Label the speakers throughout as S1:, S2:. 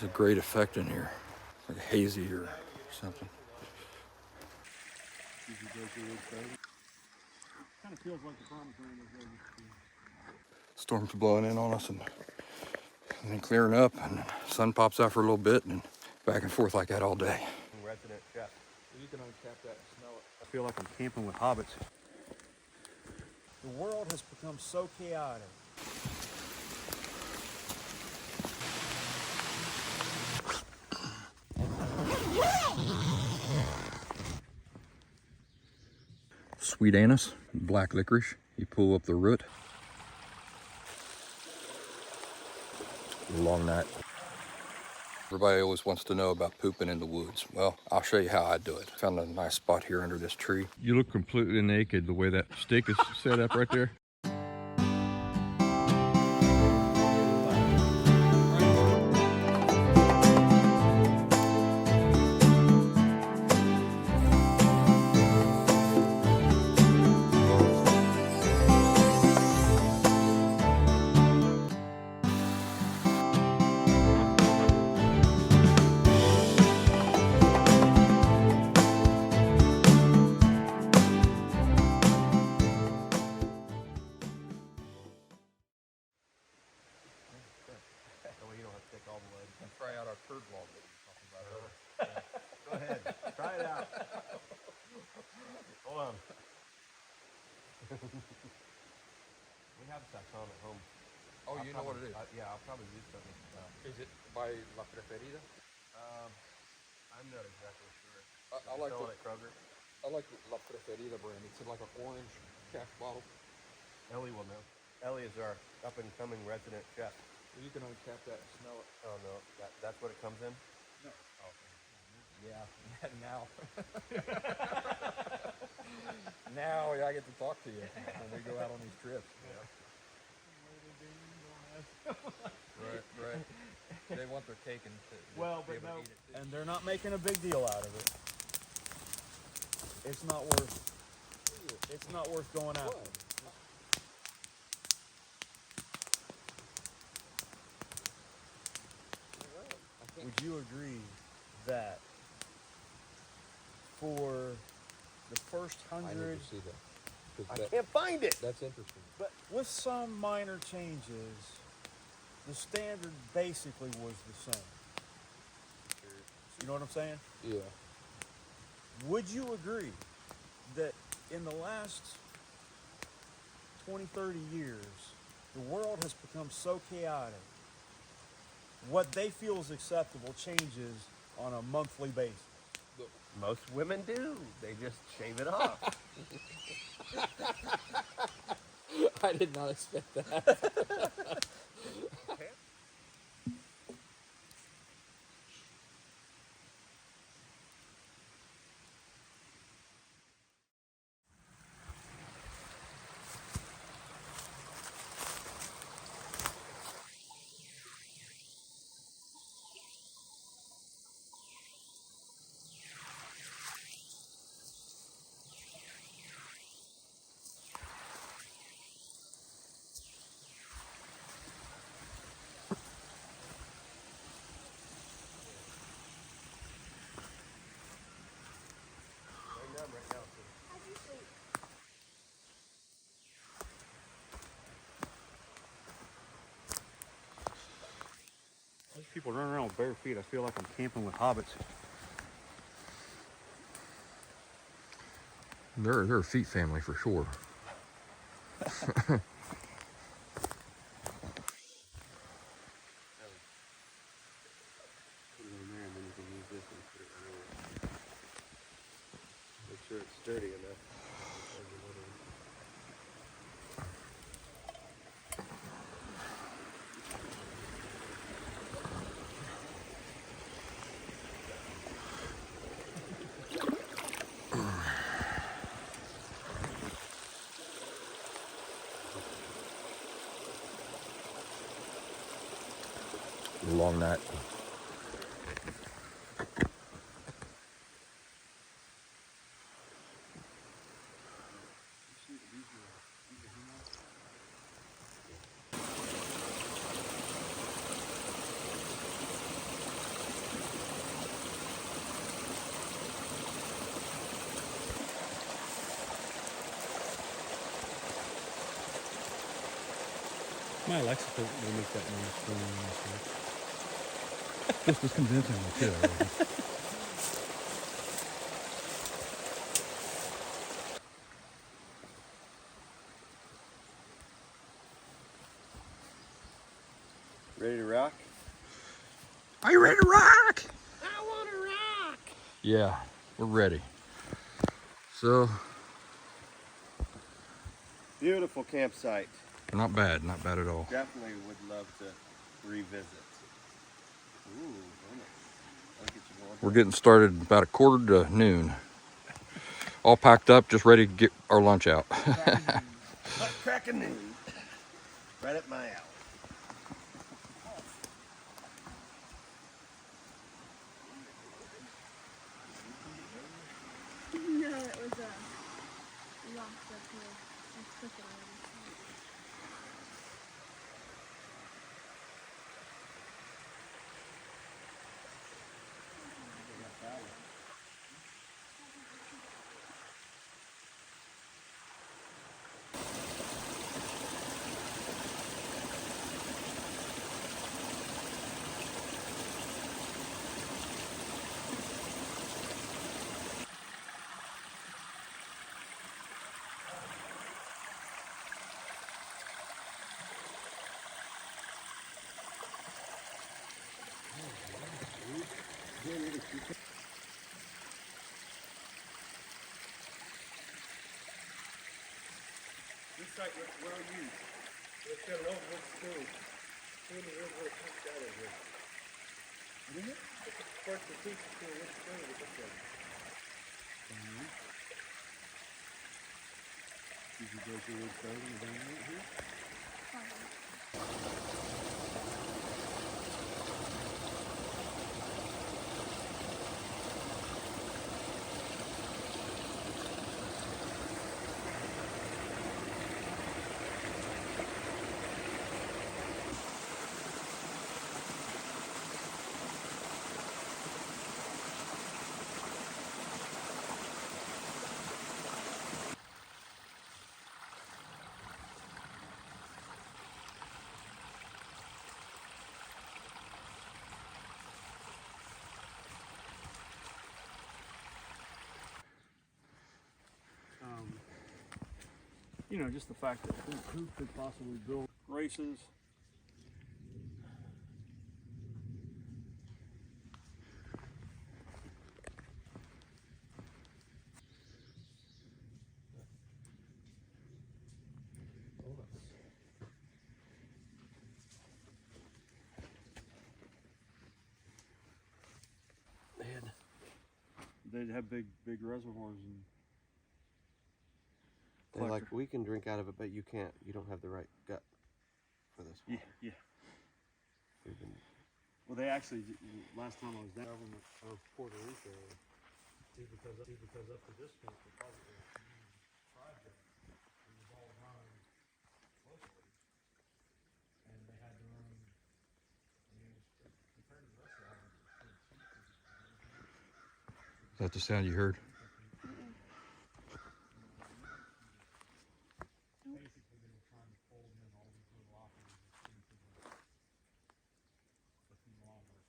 S1: It's a great effect in here, like hazy or something.
S2: Kind of feels like the promised land is ready.
S1: Storms blowing in on us and then clearing up, and the sun pops out for a little bit, and back and forth like that all day.
S2: Resident chef. You can uncap that and smell it. I feel like I'm camping with hobbits. The world has become so chaotic.
S1: Sweet anise, black licorice. You pull up the root. Long night. Everybody always wants to know about pooping in the woods. Well, I'll show you how I do it. Found a nice spot here under this tree.
S2: You look completely naked the way that stick is set up right there.
S1: Try out our turd log that you're talking about earlier.
S2: Go ahead, try it out. Hold on. We have saxon at home.
S1: Oh, you know what it is?
S2: Yeah, I'll probably use something.
S1: Is it by La Preferida?
S2: I'm not exactly sure.
S1: I like
S2: Sell it at Kroger.
S1: I like La Preferida brand. It's like an orange cap bottle.
S2: Ellie will know. Ellie is our up-and-coming resident chef.
S1: You can uncap that and smell it.
S2: Oh no, that's what it comes in?
S1: No.
S2: Oh.
S1: Yeah, now. Now I get to talk to you when we go out on these trips.
S2: Yeah.
S1: Right. They want their cake and
S2: But no, and they're not making a big deal out of it. It's not worth going after. Would you agree that for the first 100,
S1: I need to see that.
S2: I can't find it.
S1: That's interesting.
S2: But with some minor changes, the standard basically was the same. You know what I'm saying?
S1: Yeah.
S2: Would you agree that in the last 20, 30 years, the world has become so chaotic, what they feel is acceptable changes on a monthly basis? Most women do. They just shave it off.
S1: I did not expect that.
S2: There's people running around with bare feet. I feel like I'm camping with hobbits.
S1: They're a feet family for sure.
S2: Make sure it's sturdy enough.
S1: Long night.
S2: My Alexa will make that noise for me.
S1: Just as convincingly too. I reckon.
S3: Ready to rock?
S1: Are you ready to rock?
S3: I want to rock!
S1: Yeah, we're ready. So,
S3: Beautiful campsite.
S1: not bad at all.
S3: Definitely would love to revisit. Ooh, goodness. Look at you going.
S1: We're getting started about 1:45 to noon. All packed up, just ready to get our lunch out.
S3: Cracking noon. Right up my alley.
S4: No, it was a lost up here. I took it already.
S3: This site looks well used. It's got an old wood stove. See in the wood where it comes out of here. Isn't it? It's a first to teach to a wood stove with this one. Did you break your wood stove in the down right here?
S2: You know, just the fact that who could possibly build races. They'd have big reservoirs and
S3: They're like, we can drink out of it, but you can't. You don't have the right gut for this one.
S2: yeah.
S3: We've been,
S2: Well, they actually, last time I was down, government of Puerto Rico, because up to this point, the project was all run locally, and they had their own. I mean, compared to the rest of the island, it's pretty cheap.
S1: Is that the sound you heard?
S2: Basically, they were trying to fold in all these little operators into the conglomerate.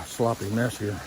S1: Sloppy mess here.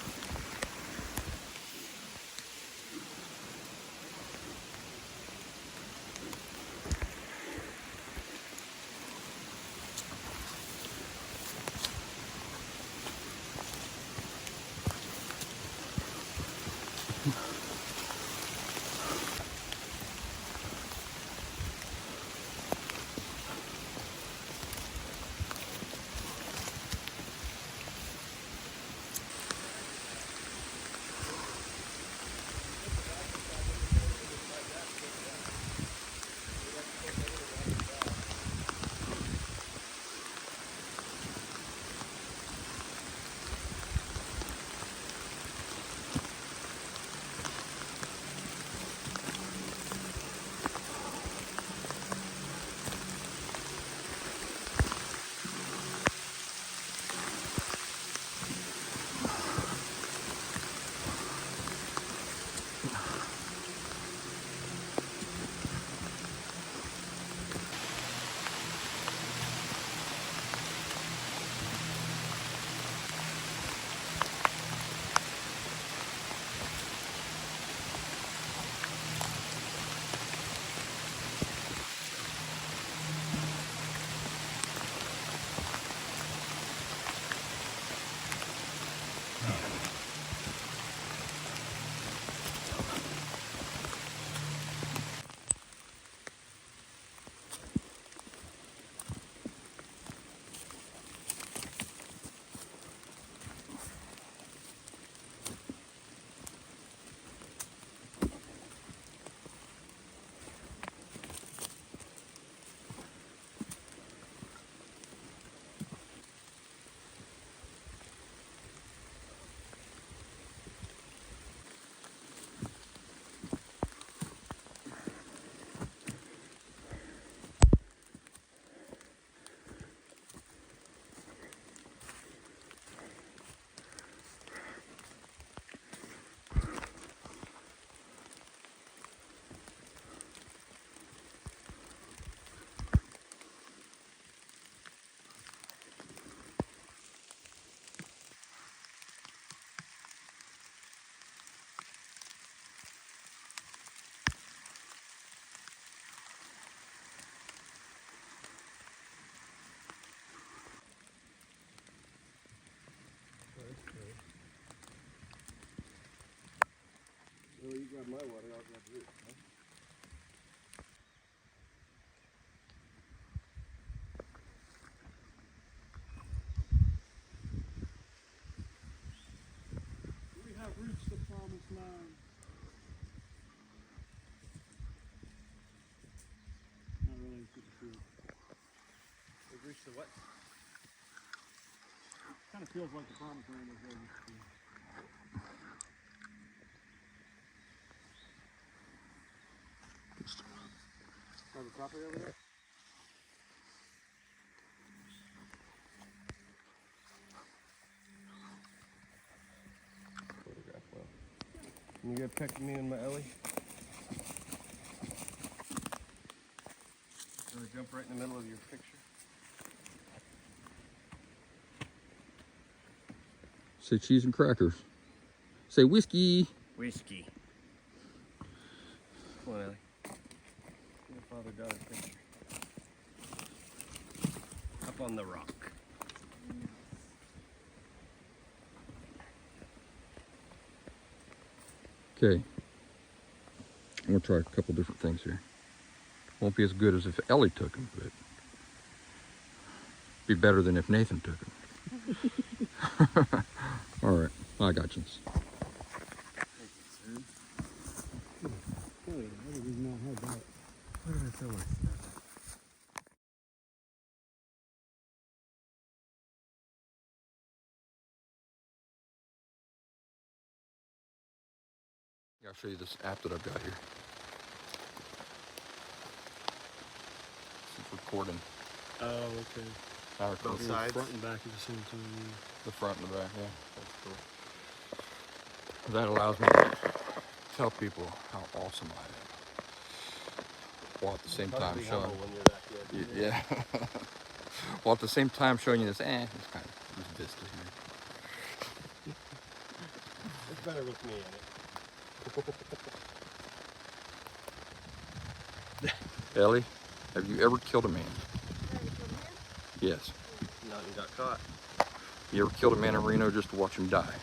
S3: grab my water, I'll grab yours. Huh? We have reached the promised land. Not really super cool.
S2: We've reached the what?
S3: Kind of feels like the promised land is where it used to be. Private property over there?
S2: Photograph well. Can you go pick me and my Ellie? Can I jump right in the middle of your picture?
S1: Say cheese and crackers. Say whiskey.
S2: Whiskey. Come on, Ellie. Get a father-daughter picture. Up on the rock.
S1: Okay. I'm gonna try a couple different things here. Won't be as good as if Ellie took them, but be better than if Nathan took them. All right, I got you.
S3: Oh, yeah, I didn't even know I had that.
S2: Where did I throw my stuff?
S1: I'll show you this app that I've got here. It's recording.
S3: Oh, okay.
S1: I record
S2: Both sides?
S3: Front and back at the same time.
S1: the front and the back, yeah. That's cool. That allows me to tell people how awesome I am. While at the same time showing.
S2: When you're that good.
S1: Yeah. While at the same time showing you this, it's kind of this vista here.
S2: It's better with me in it.
S1: Ellie, have you ever killed a man? Yes.
S2: Not and got caught.
S1: You ever killed a man in Reno just to watch him die?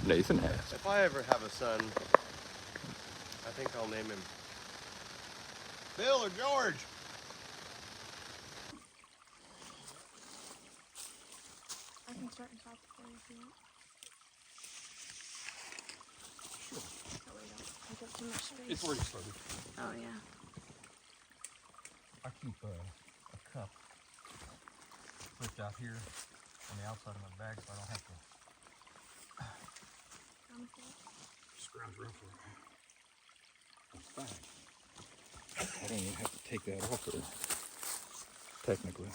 S1: Nathan has.
S2: If I ever have a son, I think I'll name him Bill or George.
S4: I can start and stop for you if you want.
S1: Sure.
S4: That way you don't take up too much space.
S1: It's already started.
S4: Oh, yeah.
S1: I keep a cup flipped out here on the outside of my bag so I don't have to scrounge around for it. That's fine. I don't even have to take that off there, technically.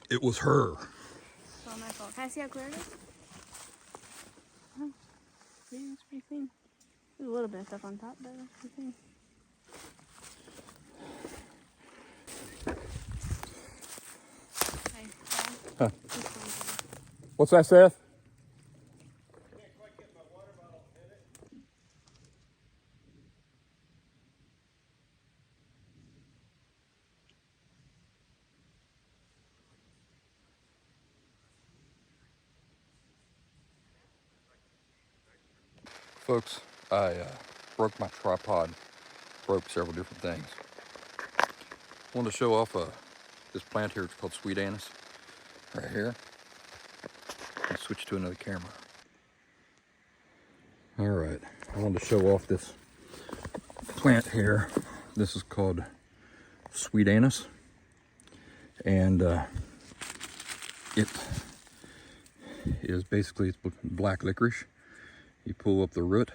S1: It was her.
S4: It's all my fault. Can I see how clear it is? Oh, see, it's pretty clean. There's a little bit of stuff on top, but it's pretty clean. Hey,
S1: Huh.
S4: this one's
S1: What's that, Seth? Folks, I broke my tripod, broke several different things. Wanted to show off this plant here. It's called sweet anise, right here. Let's switch to another camera. All right, I wanted to show off this plant here. This is called sweet anise, and it is basically it's black licorice. You pull up the root,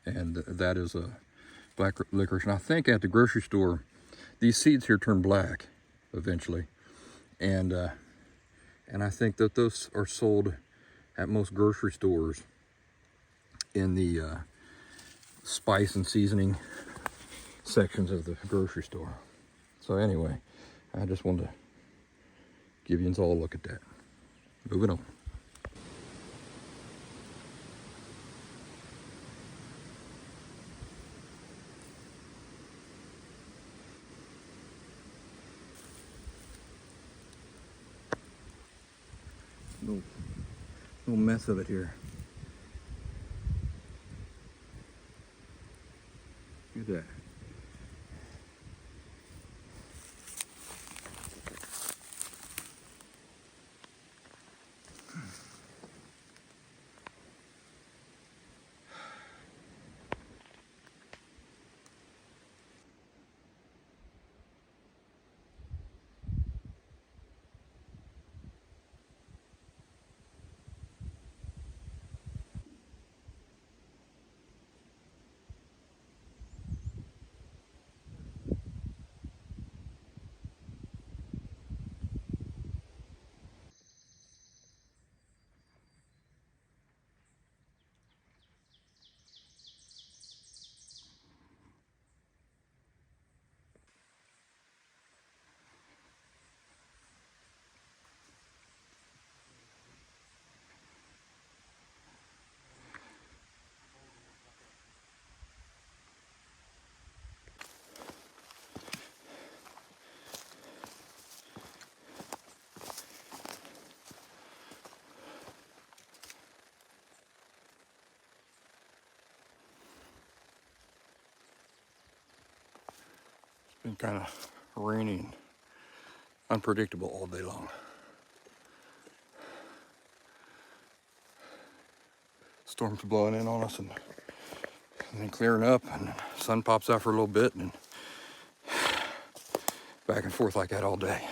S1: and that is a black licorice. And I think at the grocery store, these seeds here turn black eventually, and I think that those are sold at most grocery stores in the spice and seasoning sections of the grocery store. So anyway, I just wanted to give you all a look at that. Moving on. No, no mess of it here. Look at that. It's been kind of rainy and unpredictable all day long. Storms blowing in on us and then clearing up, and the sun pops out for a little bit, and back and forth like that all day.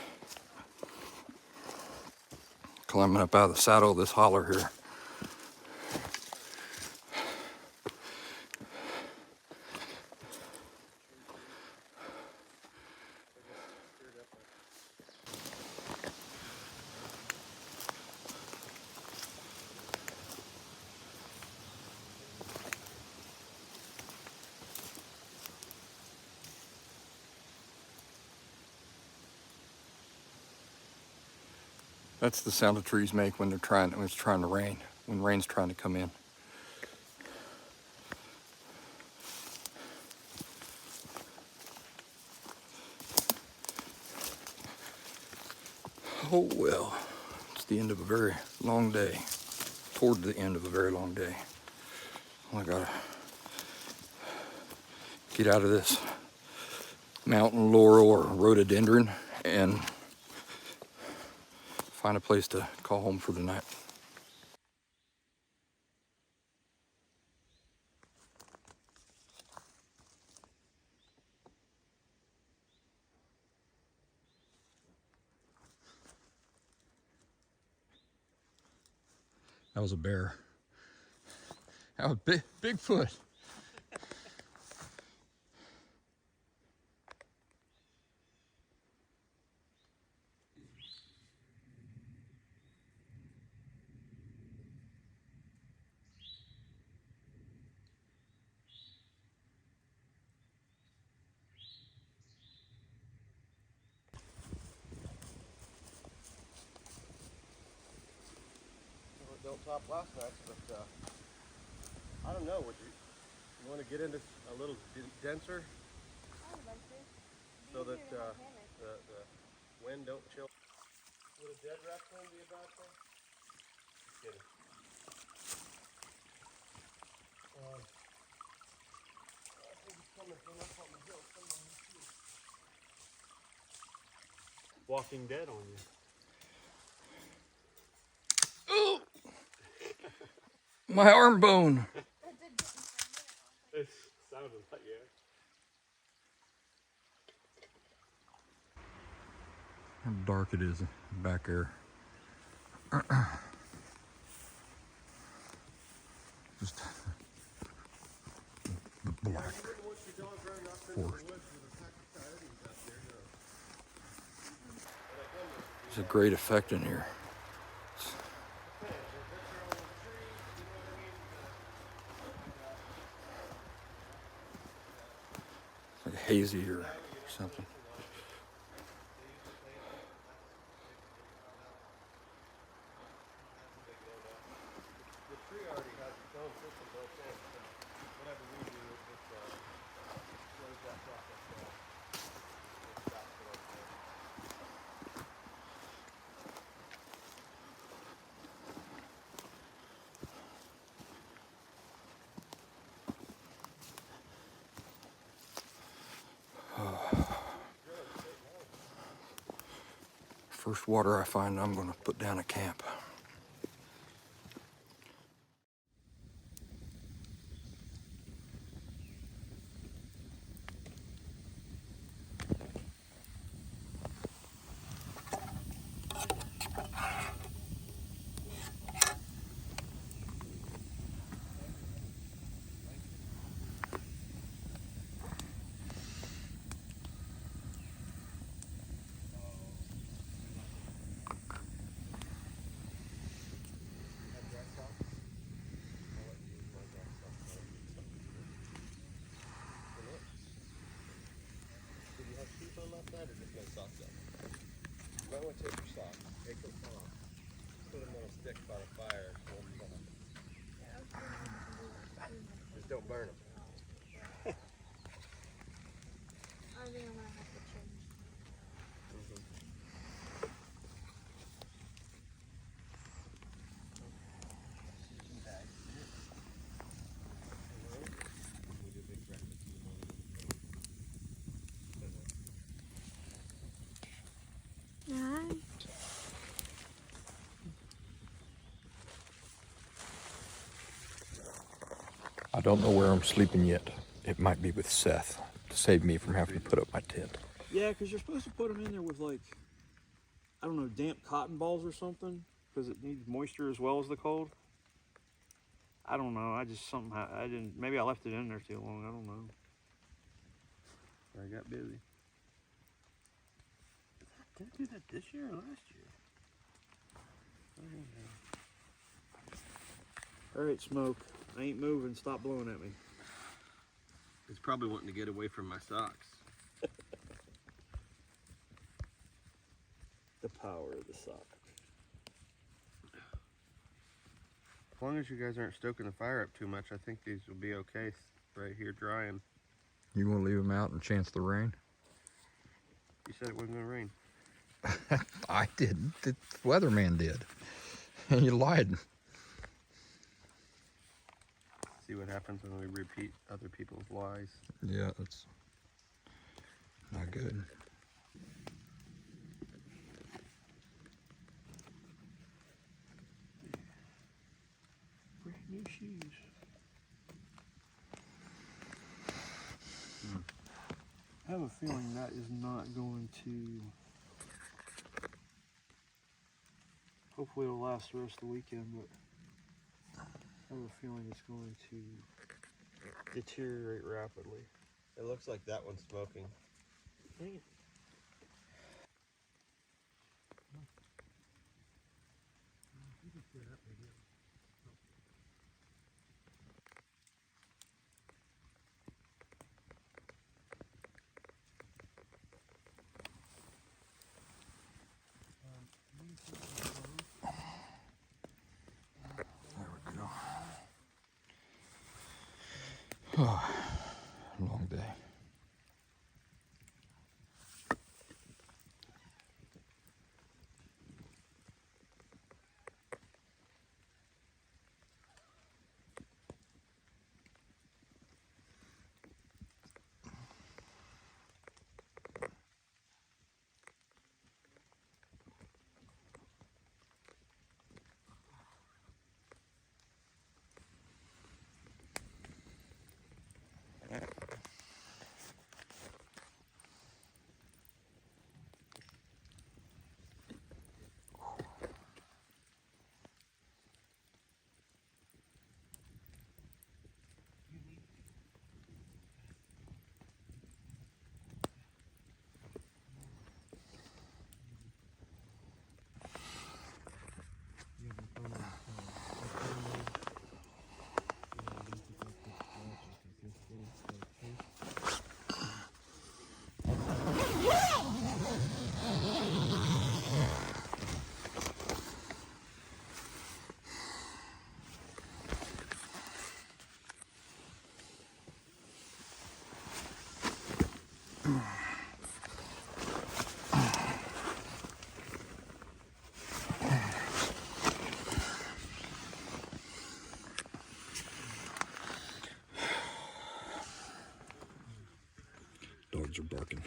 S1: Climbing up out of the saddle of this holler here. That's the sound the trees make when it's trying to rain, when rain's trying to come in. Oh well, it's the end of a very long day, toward the end of a very long day. I gotta get out of this mountain laurel or rhododendron and find a place to call home for the night. That was a bear. That was Bigfoot.
S2: Built top last night, but I don't know. Would you want to get into a little denser so that the wind don't chill? Would a dead raccoon be a bad thing? Just kidding. I think he's coming from up on the hill. Walking dead on you.
S1: My arm bone.
S2: It sounded like, yeah.
S1: How dark it is back there. Just the black forest. There's a great effect in here. It's like hazy or something. First water I find, I'm gonna put down a camp.
S2: You might want to take your socks, take them off, put them on a stick by the fire, and hold them down. Just don't burn them.
S4: I think I'm gonna have to change. Alright.
S1: I don't know where I'm sleeping yet. It might be with Seth to save me from having to put up my tent.
S2: Yeah, because you're supposed to put them in there with, like, I don't know, damp cotton balls or something, because it needs moisture as well as the cold. I don't know. I just somehow I didn't. Maybe I left it in there too long. I don't know. I got busy. Did I do that this year or last year? All right, Smoke. I ain't moving. Stop blowing at me.
S3: It's probably wanting to get away from my socks.
S2: The power of the sock.
S3: As long as you guys aren't stoking the fire up too much, I think these will be okay right here drying.
S1: You want to leave them out and chance the rain?
S3: You said it wasn't going to rain.
S1: I didn't. The weatherman did. And you lied.
S3: See what happens when we repeat other people's lies.
S1: Yeah, that's not good.
S2: Brand new shoes. I have a feeling that is not going to. Hopefully it'll last the rest of the weekend, but I have a feeling it's going to deteriorate rapidly.
S3: It looks like that one's smoking.
S2: Dang it.
S1: There we go. Oh, long day. Dogs are barking.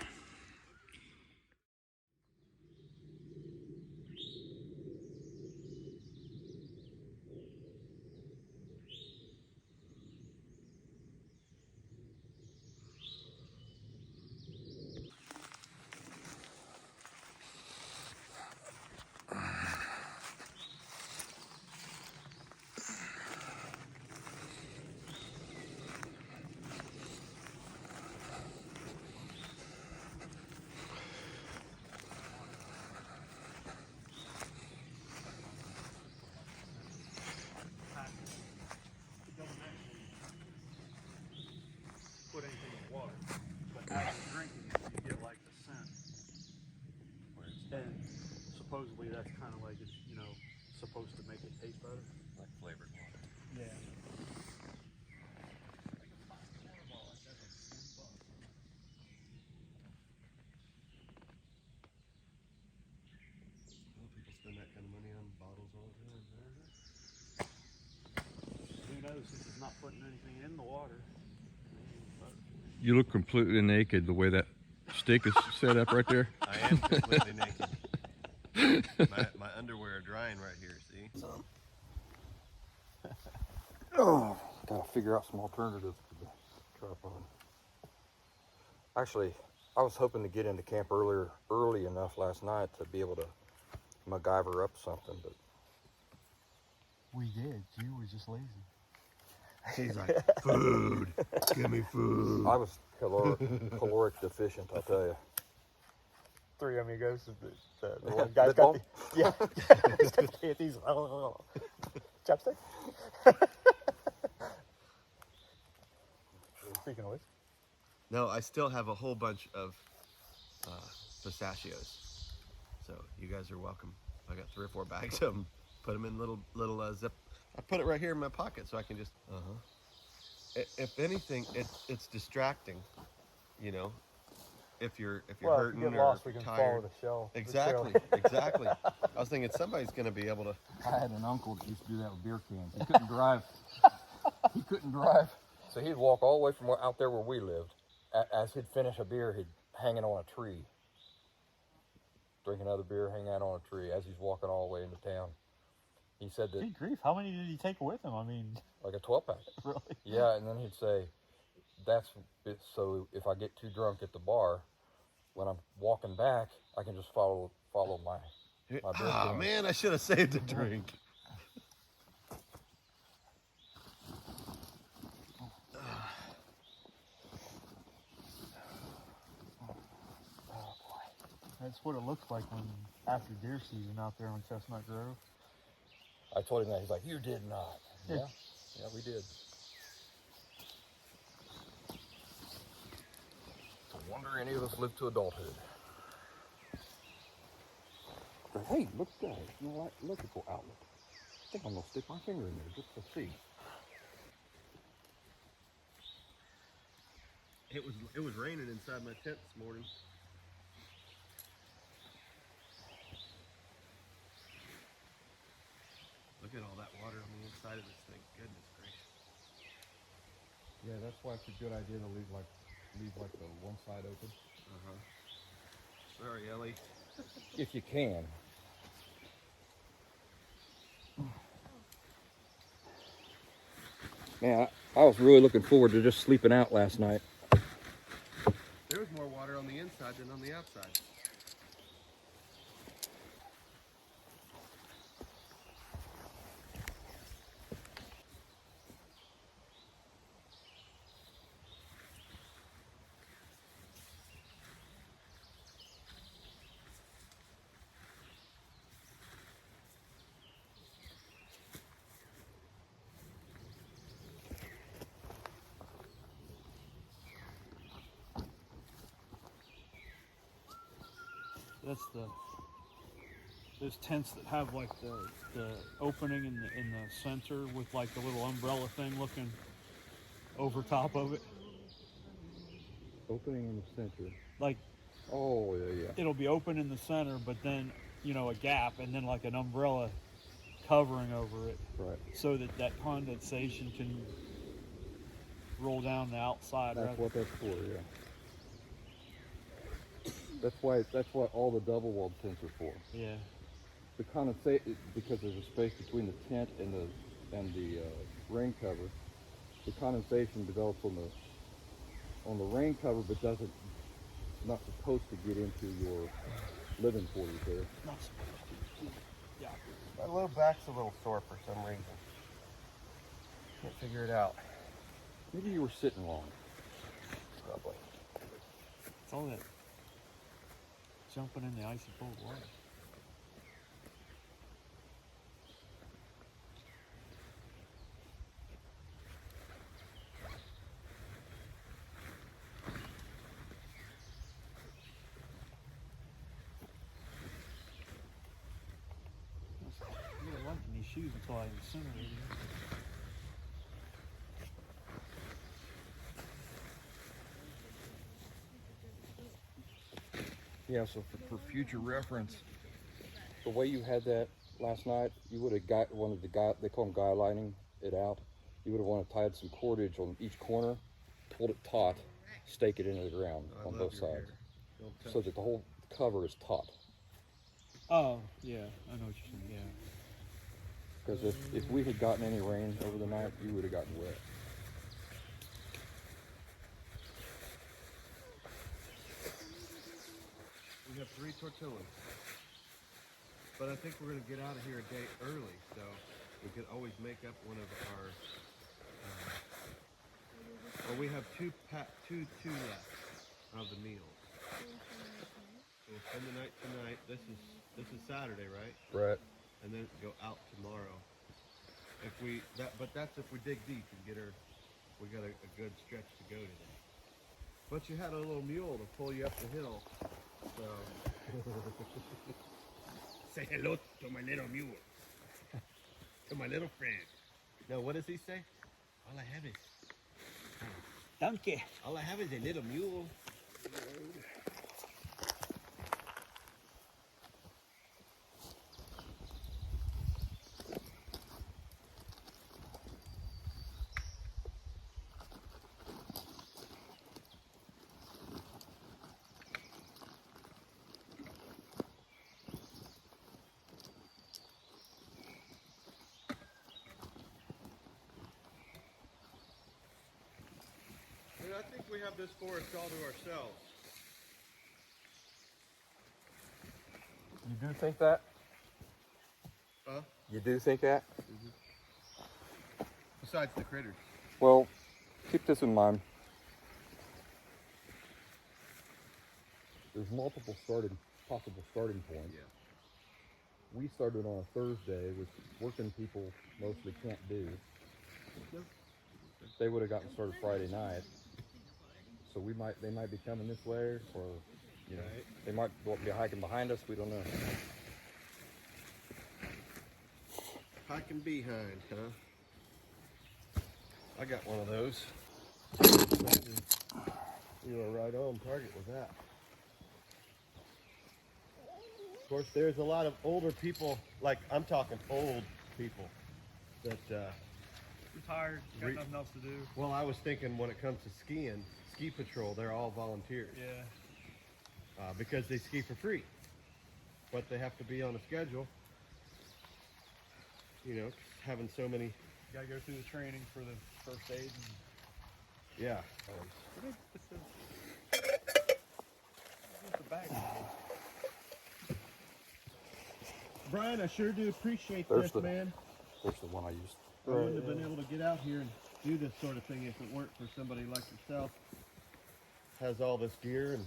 S2: better.
S5: Like flavored water.
S2: Yeah.
S5: Well, people spend that kind of money on bottles all the time.
S2: Who knows? Since it's not putting anything in the water.
S1: You look completely naked the way that stick is set up right there.
S5: I am completely naked. My underwear are drying right here, see?
S1: Oh, gotta figure out some alternatives to the tripod. Actually, I was hoping to get into camp early enough last night to be able to MacGyver up something, but
S2: We did. You were just lazy.
S5: He's like, food. Give me food.
S1: I was caloric deficient, I'll tell you.
S2: Three amigos. The
S1: one guy's got the,
S2: yeah. He's got the these chopstick. Speaking of which,
S5: No, I still have a whole bunch of pistachios. So you guys are welcome. I got 3 or 4 bags of them. Put them in little zip. I put it right here in my pocket so I can just. If anything, it's distracting. You know, if you're hurting
S2: if you get
S5: or
S2: lost, we can
S5: tired.
S2: follow the shell.
S5: Exactly, exactly. I was thinking somebody's going to be able to.
S1: I had an uncle that used to do that with beer cans. He couldn't drive. He couldn't drive. So he'd walk all the way from out there where we lived. As he'd finish a beer, he'd hang it on a tree. Drink another beer, hang out on a tree as he's walking all the way into town. He said that,
S2: Good grief! How many did he take with him? I mean,
S1: like a 12-pack.
S2: really?
S1: Yeah, and then he'd say, that's it, so if I get too drunk at the bar, when I'm walking back, I can just follow my beer
S5: Oh
S1: can.
S5: man, I should have saved a drink.
S2: That's what it looks like when after deer season out there on Chestnut Grove.
S1: I told him that. He's like, you did not.
S2: Yeah.
S1: Yeah, we did. It's a wonder any of us lived to adulthood. But hey, look at that. You know what? Electrical outlet. I think I'm going to stick my finger in there just to see.
S5: It was raining inside my tent this morning. Look at all that water on the inside of this thing. Goodness gracious.
S1: Yeah, that's why it's a good idea to leave like the one side open.
S5: Sorry, Ellie.
S1: If you can. Man, I was really looking forward to just sleeping out last night.
S5: There was more water on the inside than on the outside.
S2: That's those tents that have like the opening in the center with like the little umbrella thing looking over top of it.
S1: Opening in the center.
S2: Like
S1: Oh, yeah.
S2: it'll be open in the center, but then a gap and then like an umbrella covering over it,
S1: Right.
S2: so that condensation can roll down the outside.
S1: That's what that's for, yeah. That's what all the double walled tents are for.
S2: Yeah.
S1: The condensate, because there's a space between the tent and the rain cover. The condensation develops on the rain cover, but not supposed to get into your living quarters there.
S2: Not supposed to. Yeah.
S5: My low back's a little sore for some reason. Can't figure it out.
S1: Maybe you were sitting long.
S5: Probably.
S2: It's all that jumping in the icy cold water. shoes until I incinerated them.
S1: Yeah, so for future reference, the way you had that last night, you would have wanted they call them guy lining it out. You would have wanted to tie some cordage on each corner, hold it taut, stake it into the ground on both sides, so that the whole cover is taut.
S2: Oh, yeah, I know what you're saying, yeah.
S1: Because if we had gotten any rain over the night, you would have gotten wet.
S5: We have 3 tortillas. But I think we're going to get out of here a day early, so we could always make up one of our... well, we have two left of the meals. So we'll spend the night tonight. This is Saturday, right?
S1: Right.
S5: And then go out tomorrow. But that's if we dig deep and get her. We got a good stretch to go today. But you had a little mule to pull you up the hill, so. Say hello to my little mule, to my little friend. Now, what does he say? All I have is.
S2: Donkey.
S5: All I have is a little mule. I think we have this forest all to ourselves.
S1: You do think that?
S5: Huh?
S1: You do think that?
S5: Besides the critters.
S1: Well, keep this in mind. There's multiple possible starting points.
S5: Yeah.
S1: We started on a Thursday, which working people mostly can't do. They would have gotten started Friday night. So they might be coming this way, or
S5: Right.
S1: they might be hiking behind us. We don't know.
S5: Hiking behind, huh? I got one of those. You were right on target with that. Of course, there's a lot of older people, like I'm talking old people, that,
S2: You're tired, got nothing else to do.
S5: well, I was thinking when it comes to skiing, ski patrol, they're all volunteers.
S2: Yeah.
S5: Because they ski for free. But they have to be on a schedule. You know, having so many.
S2: You gotta go through the training for the first aid.
S5: Yeah.
S2: The bag.
S5: Brian, I sure do appreciate
S1: There's
S5: this,
S1: the-
S5: man.
S1: There's the one I used.
S5: I wouldn't have been able to get out here and do this sort of thing if it weren't for somebody like yourself. Has all this gear and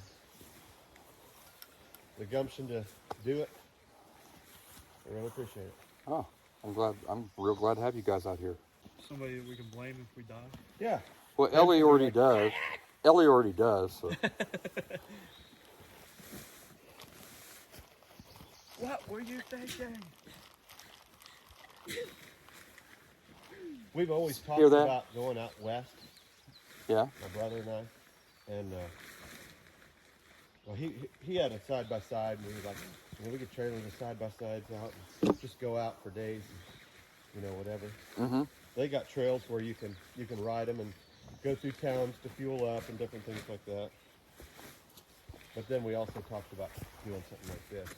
S5: the gumption to do it. I really appreciate it.
S1: Oh, I'm real glad to have you guys out here.
S2: Somebody that we can blame if we die.
S5: Yeah.
S1: Well, Ellie already does. Ellie already does. So.
S2: What were you thinking?
S5: We've always talked
S1: Hear that?
S5: about going out west,
S1: Yeah.
S5: my brother and I. And well, he had a side by side, and we were like, we could trailer the side by sides out and just go out for days, and, whatever.
S1: Mm-hmm.
S5: They got trails where you can ride them and go through towns to fuel up and different things like that. But then we also talked about doing something like this.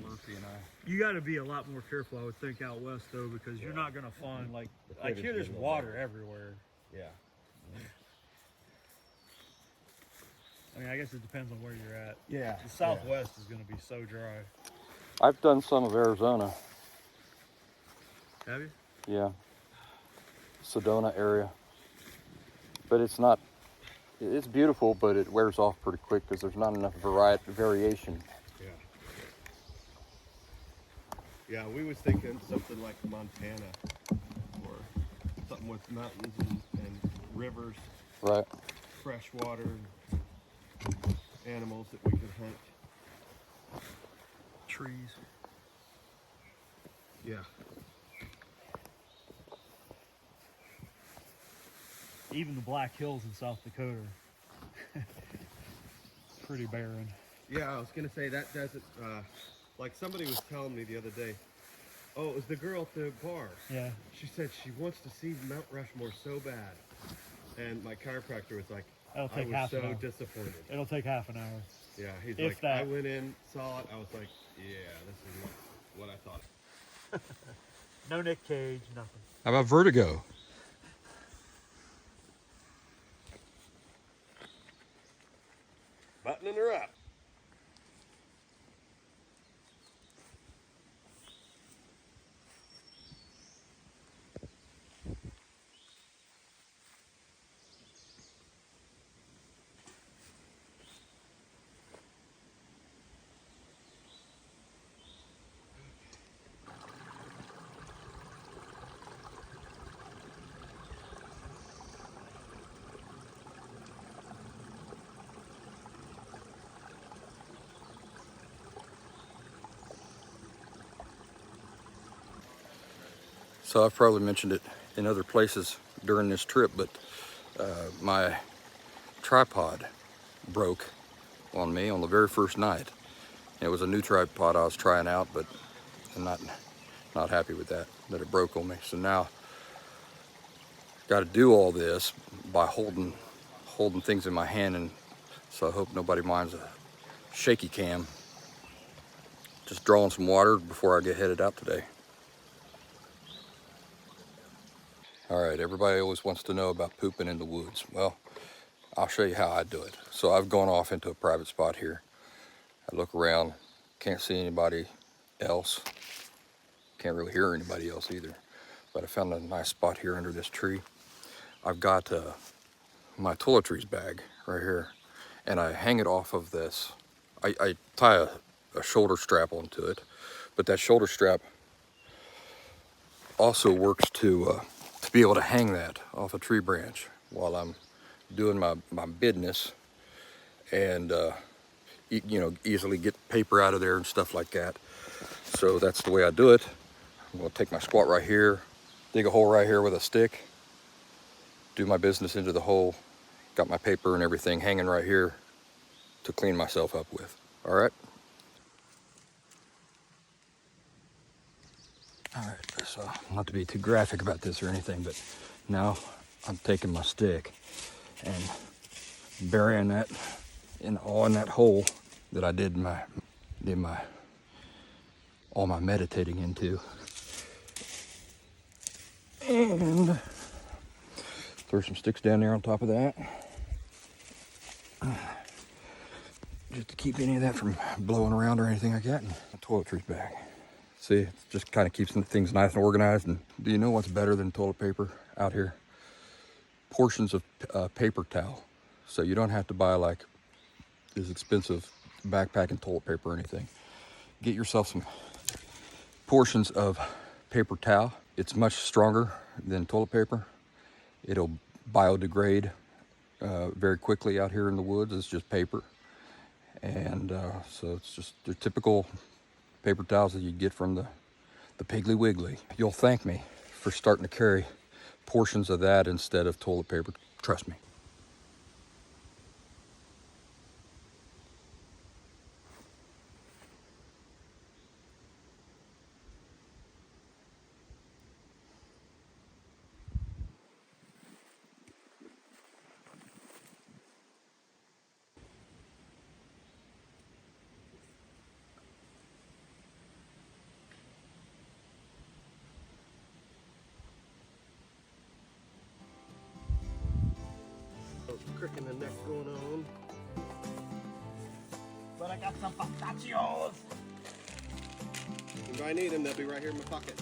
S1: Murphy and I.
S2: You got to be a lot more careful, I would think, out west though, because you're not gonna find like here. There's water everywhere.
S5: Yeah.
S2: I mean, I guess it depends on where you're at.
S5: Yeah.
S2: The Southwest is gonna be so dry.
S1: I've done some of Arizona.
S2: Have you?
S1: Yeah. Sedona area. But it's not. It's beautiful, but it wears off pretty quick because there's not enough variation.
S5: Yeah. Yeah, we was thinking something like Montana, or something with mountains and rivers,
S1: Right.
S5: fresh water. animals that we could hunt.
S1: Trees.
S5: Yeah.
S3: Even the Black Hills in South Dakota are pretty barren.
S5: Yeah, I was gonna say that doesn't. Like somebody was telling me the other day. Oh, it was the girl at the bar.
S3: Yeah.
S5: She said she wants to see Mount Rushmore so bad, and my chiropractor was like,
S3: It'll
S5: I
S3: take
S5: was
S3: half an
S5: so
S3: hour.
S5: disappointed.
S3: It'll take half an hour.
S5: Yeah, he's
S3: If
S5: like,
S3: that.
S5: I went in, saw it, I was like, yeah, this is what I thought.
S3: No Nick Cage, nothing.
S1: How about vertigo?
S5: Buttoning her up.
S1: So I've probably mentioned it in other places during this trip, but my tripod broke on me on the very first night. It was a new tripod I was trying out, but I'm not happy with that it broke on me. So now got to do all this by holding things in my hand, and so I hope nobody minds a shaky cam. Just drawing some water before I get headed out today. All right, everybody always wants to know about pooping in the woods. Well, I'll show you how I do it. So I've gone off into a private spot here. I look around, can't see anybody else. Can't really hear anybody else either. But I found a nice spot here under this tree. I've got my toiletries bag right here, and I hang it off of this. I tie a shoulder strap onto it, but that shoulder strap also works to be able to hang that off a tree branch while I'm doing my business, and you know, easily get paper out of there and stuff like that. So that's the way I do it. I'm gonna take my squat right here, dig a hole right here with a stick, do my business into the hole, got my paper and everything hanging right here to clean myself up with. All right. All right, so not to be too graphic about this or anything, but now I'm taking my stick and burying that in that hole that I did all my meditating into, and throw some sticks down there on top of that, just to keep any of that from blowing around or anything like that. And a toiletries bag. See, it just kind of keeps things nice and organized. And do you know what's better than toilet paper out here? Portions of paper towel. So you don't have to buy like this expensive backpacking toilet paper or anything. Get yourself some portions of paper towel. It's much stronger than toilet paper. It'll biodegrade very quickly out here in the woods. It's just paper. And so it's just your typical paper towels that you get from the Piggly Wiggly. You'll thank me for starting to carry portions of that instead of toilet paper. Trust me.
S5: Crick in the neck going on.
S2: But I got some pistachios.
S5: If I need them, they'll be right here in my pocket.